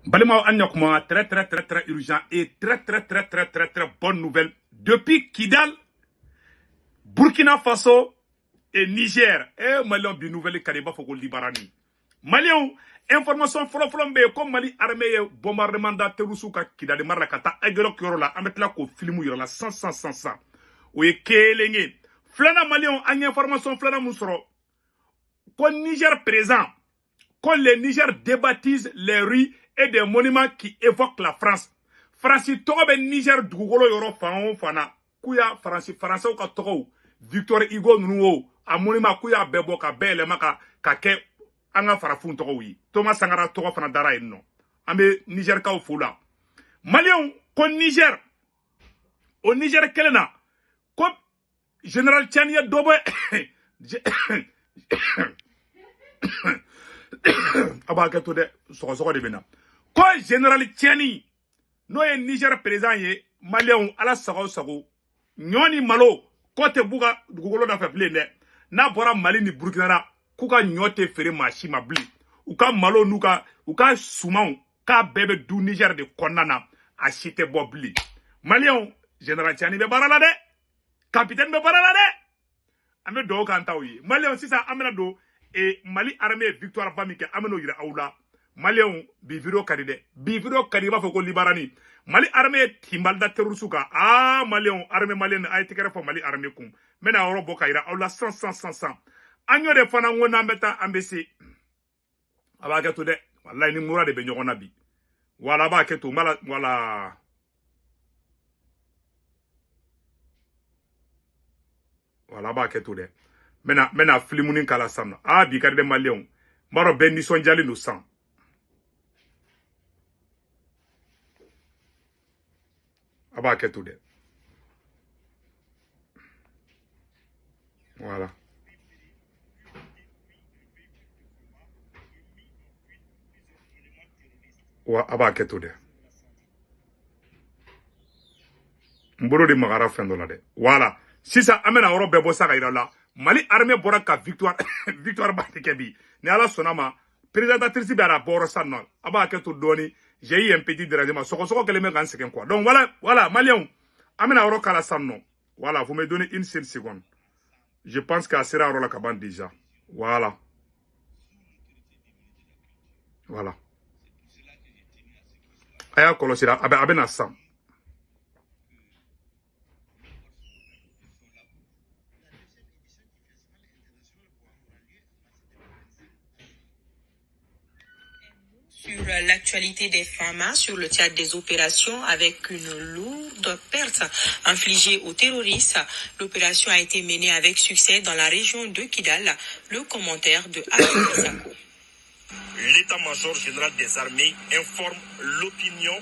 Balima Anyakuma, très urgent et très bonne nouvelle. Depuis Kidal, Burkina Faso et Niger, Malion bi nouvelle Kariba Fogo Libarani. Malion, information flombe comme Mali armée bombardement da Terusuka Kidal Marakata, Egelo Kyorola, Ametla ko filmu yorola 100. Oye Kelenge. Flana Malion, a information flana Mousro. Quand Niger présent, quand les Niger débaptisent les rues et des monuments qui évoquent la France. France tobe Niger dugolo yoro fana kuya France ou ka togo Victor Hugo nuwo a monument kuya bebo ka bele maka ka ke anga farafun togo wi Thomas Sankara togo fana dara enno ambe Niger ka fula Malion ko Niger au Niger kelena ko Général Tchania dobo abaka to de so de bena ko Général Tchani no ye Niger président ye Malien ala sago nyoni malo kote buga dugolo da fa blende na bora Mali ni Burkina kuka nyote fere machi mabli uka malo nuka uka sumaw ka bebe du Niger de konana a chite bobli Malien Général Tchani be barala de capitaine be barala de ame do kan tawi Malien sisa amena do e Mali armée victoire bamike ameno yira aula Malien biviro kadide biviro kadiba foko libarani Mali armée timbalda terusuka Malien armée malienne a été créée pour Mali armée kum mena oro bokaira aula 100 anyo de fana ngona meta ambesi abaga to de wallahi ni mura de be nyogona bi wala ba keto mala wala ba keto de mena flimunin kala samna bi kadide Malien maro ben ni sonjali no 100. Aba tout de. Voilà. Aba tout de. Mboro de magara fendola de. Voilà. Si ça amène à Europe bebo saka irala. Mali armée bora ka victoire victoire batikebi. Ne ala sonama présentatrice bera boro sanno. Aba tout doni. J'ai eu un petit dérangement. Soko que les mecs en quoi. Donc voilà, Malien. Amena oro kala sanno. Voilà, vous me donnez une seule seconde. Je pense qu'à sera oro la cabane déjà. Voilà. Voilà. Aya kolosira abena sam. Sur l'actualité des FAMA sur le théâtre des opérations avec une lourde perte infligée aux terroristes. L'opération a été menée avec succès dans la région de Kidal. Le commentaire de Abdou Sako. L'état-major général des armées informe l'opinion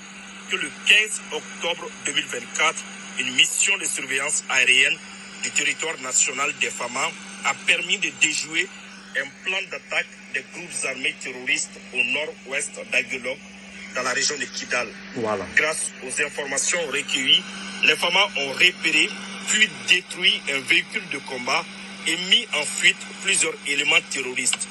que le 15 octobre 2024, une mission de surveillance aérienne du territoire national des FAMA a permis de déjouer un plan d'attaque des groupes armés terroristes au nord-ouest d'Aguelok, dans la région de Kidal. Voilà. Grâce aux informations recueillies, les FAMA ont repéré puis détruit un véhicule de combat et mis en fuite plusieurs éléments terroristes.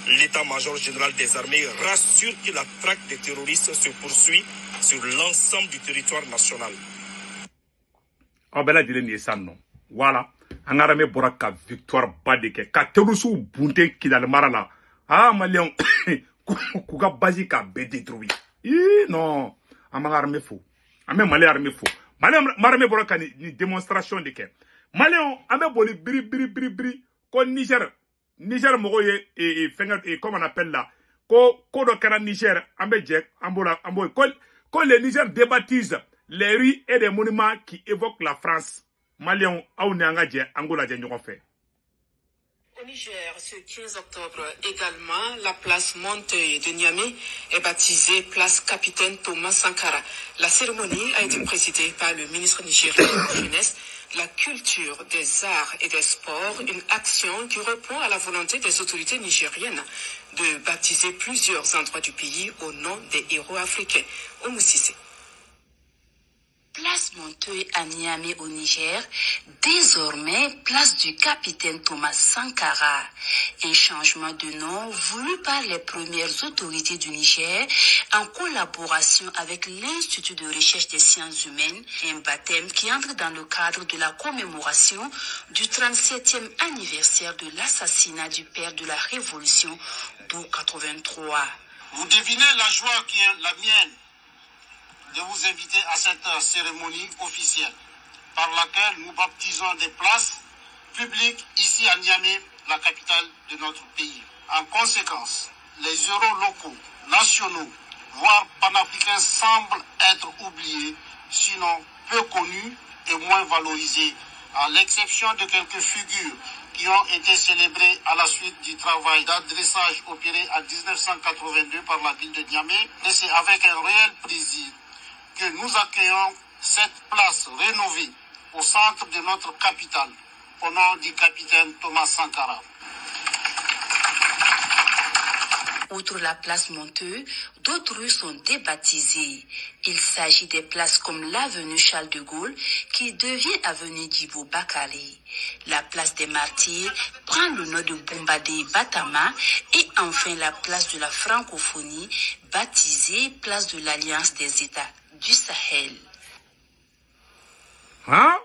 L'état-major général des armées rassure que la traque des terroristes se poursuit sur l'ensemble du territoire national. Voilà. An armée bora ka victoire badeke ka terusu bunte Kidal marala. Malien kuka basi ka be détruit. Non, ama armée fou. Ame Mali armée fou. Malien armée bora ka ni démonstration de ke. Malien ame boli bri ko Niger mogo ye fenga comment on appelle là. Ko do kara Niger ambe jek ambola amboy ko les Niger débaptisent les rues et des monuments qui évoquent la France. Malien Angola Au Niger, ce 15 octobre également, la place Monteuil de Niamey est baptisée place Capitaine Thomas Sankara. La cérémonie a été présidée par le ministre nigérien de la Jeunesse, de la Culture, des Arts et des Sports, une action qui répond à la volonté des autorités nigériennes de baptiser plusieurs endroits du pays au nom des héros africains. Oumoussissé. place Montreuil à Niamey au Niger, désormais place du capitaine Thomas Sankara. Un changement de nom voulu par les premières autorités du Niger en collaboration avec l'Institut de recherche des sciences humaines, un baptême qui entre dans le cadre de la commémoration du 37e anniversaire de l'assassinat du père de la Révolution, Bou 83. Vous devinez la joie qui est la mienne de vous inviter à cette cérémonie officielle par laquelle nous baptisons des places publiques ici à Niamey, la capitale de notre pays. En conséquence, les héros locaux, nationaux, voire panafricains semblent être oubliés, sinon peu connus et moins valorisés, à l'exception de quelques figures qui ont été célébrées à la suite du travail d'adressage opéré en 1982 par la ville de Niamey. Et c'est avec un réel plaisir que nous accueillons cette place rénovée au centre de notre capitale, au nom du capitaine Thomas Sankara. Outre la place Montreuil, d'autres rues sont débaptisées. Il s'agit des places comme l'avenue Charles de Gaulle qui devient avenue Djibo Bakary. La place des Martyrs prend le nom de Bombadé Batama et enfin la place de la francophonie baptisée place de l'Alliance des États du Sahel. Hein?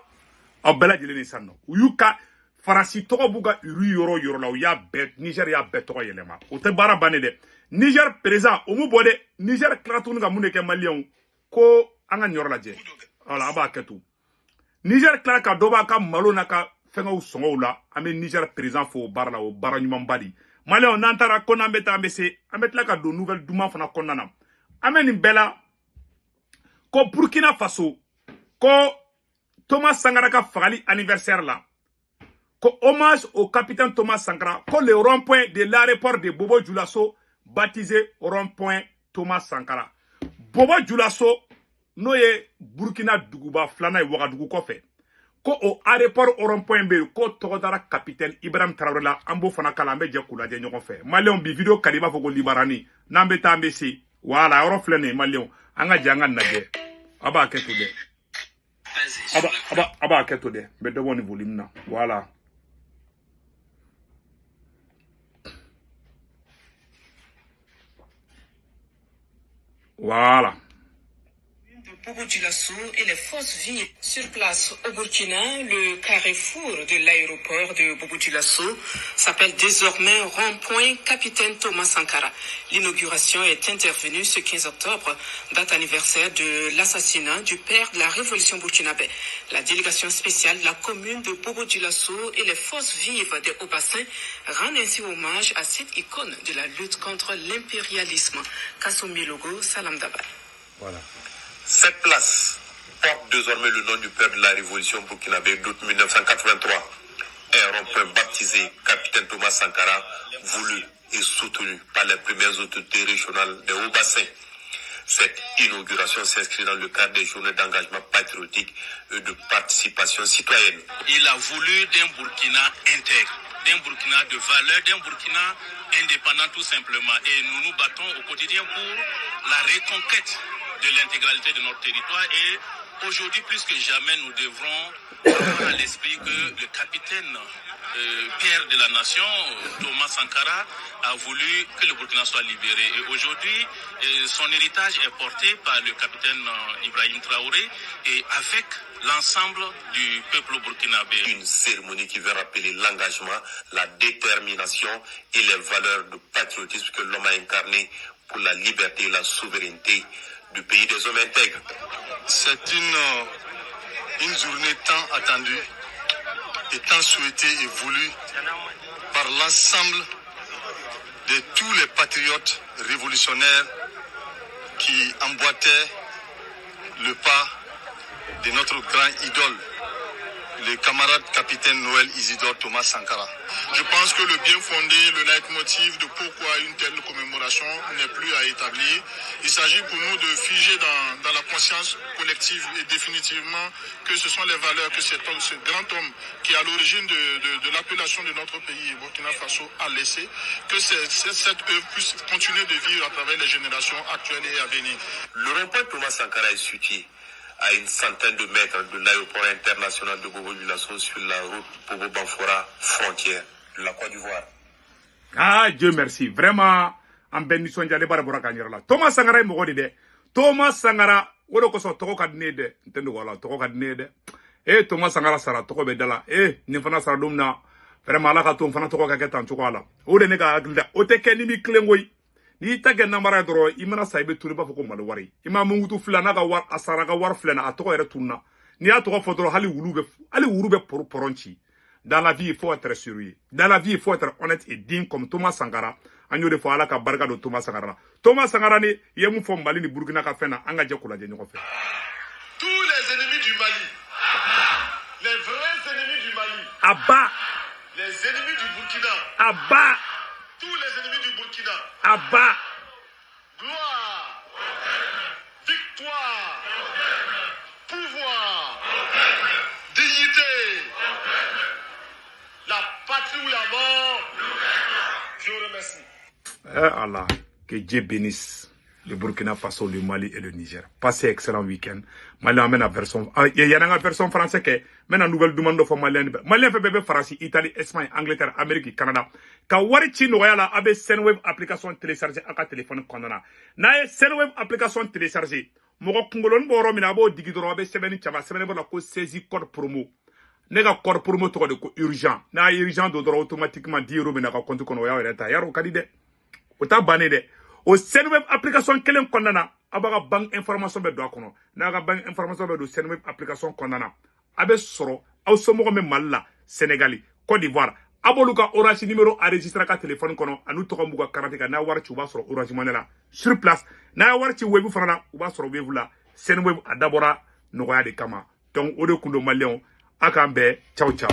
Abela jileni sanno. Uyuka farasi togo buga uru yoro la uya bet Niger ya bet togo yelema. Ote bara bane de. Niger présent omu bode Niger kratunu ga muneke malion ko anga nyoro la je. Ala aba ketu. Niger klara ka doba ka malo na ka fenga usongo la ame Niger présent fo bara la o bara nyuma mbali. Malion nantara kona mbeta ambese ametla ka do nouvelle duma fana konnana. Ame ni bela ko Burkina Faso ko Thomas Sankara ka fagali anniversaire là. Ko hommage au capitaine Thomas Sankara. Ko le rond-point de l'aéroport de Bobo Dioulasso baptisé rond-point Thomas Sankara. Bobo Dioulasso no ye Burkina Duguba flana e Ouagadougou kofe. Ko au aéroport au rond-point be ko togodara capitaine Ibrahim Traoré la ambo fana kala mbe je kula je ñogon fe. Malion bi video kaliba fogo libarani nambe tambe si. Wala oro flene Malion anga janga nage. Aba ketu de. Aba keto de be do woni volume na voilà Bobo Dioulasso et les forces vives sur place au Burkina, le carrefour de l'aéroport de Bobo Dioulasso s'appelle désormais rond-point Capitaine Thomas Sankara. L'inauguration est intervenue ce 15 octobre, date anniversaire de l'assassinat du père de la révolution burkinabé. La délégation spéciale de la commune de Bobo Dioulasso et les forces vives des Hauts-Bassins rendent ainsi hommage à cette icône de la lutte contre l'impérialisme. Kassoumi Logo, Salam Daba. voilà. Cette place porte désormais le nom du père de la révolution burkinabé d'août 1983. Un rond-point baptisé Capitaine Thomas Sankara, voulu et soutenu par les premières autorités régionales des Hauts-Bassins. Cette inauguration s'inscrit dans le cadre des journées d'engagement patriotique et de participation citoyenne. Il a voulu d'un Burkina intègre, d'un Burkina de valeur, d'un Burkina indépendant tout simplement. Et nous nous battons au quotidien pour la reconquête de l'intégralité de notre territoire. Et aujourd'hui, plus que jamais, nous devrons avoir à l'esprit que le capitaine père de la nation, Thomas Sankara, a voulu que le Burkina soit libéré. Et aujourd'hui, son héritage est porté par le capitaine Ibrahim Traoré et avec l'ensemble du peuple burkinabé. Une cérémonie qui veut rappeler l'engagement, la détermination et les valeurs de patriotisme que l'homme a incarné pour la liberté et la souveraineté du pays des hommes intègres. C'est une journée tant attendue et tant souhaitée et voulue par l'ensemble de tous les patriotes révolutionnaires qui emboîtaient le pas de notre grand idole, le camarade capitaine Noël Isidore Thomas Sankara. Je pense que le bien fondé, le leitmotiv de pourquoi une telle commémoration n'est plus à établir. Il s'agit pour nous de figer dans la conscience collective et définitivement que ce sont les valeurs que ce grand homme qui est à l'origine de l'appellation de notre pays, Burkina Faso, a laissé, que cette œuvre puisse continuer de vivre à travers les générations actuelles et à venir. Le rond-point Thomas Sankara est situé à une centaine de mètres de l'aéroport international de Bobo Dioulasso sur la route Bobo Banfora, frontière de la Côte d'Ivoire. Ah, Dieu merci. Vraiment, en bénisson, j'allais pas le là. Thomas Sankara est mort de. Thomas Sankara, ou le koso toko kadnede. Ntendo wala toko kadnede. Eh, Thomas Sankara sara toko bedala. Eh, nifana sara domna. Vraiment, la kato mfana toko kaketa toko ala. O de neka aglida. O te keni mi klengoi. Ni tage namara dro. Imana saibe turi ba foko malo wari. Ima mungutu flana ka war asara ka war flana atoko ere tunna. Ni atoko fotoro hali wulube poronchi. Dans la vie, il faut être sérieux. Dans la vie, il faut être honnête et digne comme Thomas Sankara. Agno de fois, ala ka barga de Thomas Sankara. Thomas Sankara ni yemu fo Mali ni Burkina ka fena anga je kula je nyoko fe. Tous les ennemis du Mali, les vrais ennemis du Mali, Abba, les ennemis du Burkina, Abba, tous les ennemis du Burkina, Abba. gloire, victoire, pouvoir, dignité, la patrie ou la mort. Je vous remercie. Allah, que Dieu bénisse le Burkina Faso, le Mali et le Niger. Passez excellent week-end. Mali amène la version, il y a une version française qui est, maintenant nouvelle demande de Malien. Malien fait bébé France, Italie, Espagne, Angleterre, Amérique, Canada. Ka wari chi no yala abe Senweb application téléchargée aka téléphone kondana. Na ye Senweb application téléchargée. Mogo kungolon boro mina bo digidoro abe sebeni chama sebeni bo la ko saisi code promo. Nega code promo to de ko urgent. Na urgent do doro automatiquement 10 € mina ka compte kono ya reta yaro kadide. Ota bané de. O Senweb application kelen kondana abaga bank information be do akono. Na ga bank information be do Senweb application kondana. Abe soro aw somogo me Malla, Sénégal, Côte d'Ivoire. Aboluka Orange numéro enregistré ka téléphone kono anu to mbuga karatika na warchi uba soro Orange Money sur place. Na warchi webu fana uba soro webu la Senweb adabora nogoya de kama. Donc ode kundo Malien akambe ciao ciao.